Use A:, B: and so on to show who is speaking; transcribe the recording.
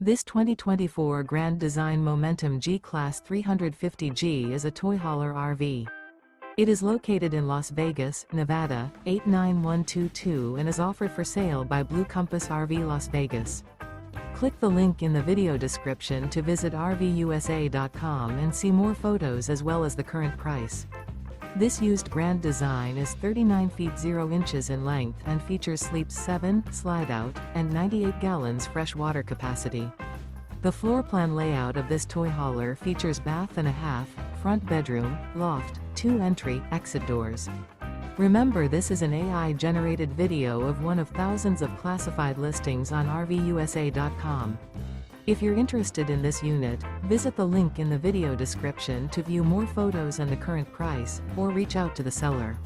A: This 2024 Grand Design Momentum G-Class 350G is a toy hauler RV. It is located in Las Vegas, Nevada, 89122 and is offered for sale by Blue Compass RV Las Vegas. Click the link in the video description to visit RVUSA.com and see more photos as well as the current price. This used Grand Design is 39 feet 0 inches in length and features sleeps 7, slide-out, and 98 gallons fresh water capacity. The floor plan layout of this toy hauler features bath and a half, front bedroom, loft, 2 entry/exit doors. Remember, this is an AI-generated video of one of thousands of classified listings on RVUSA.com. If you're interested in this unit, visit the link in the video description to view more photos and the current price, or reach out to the seller.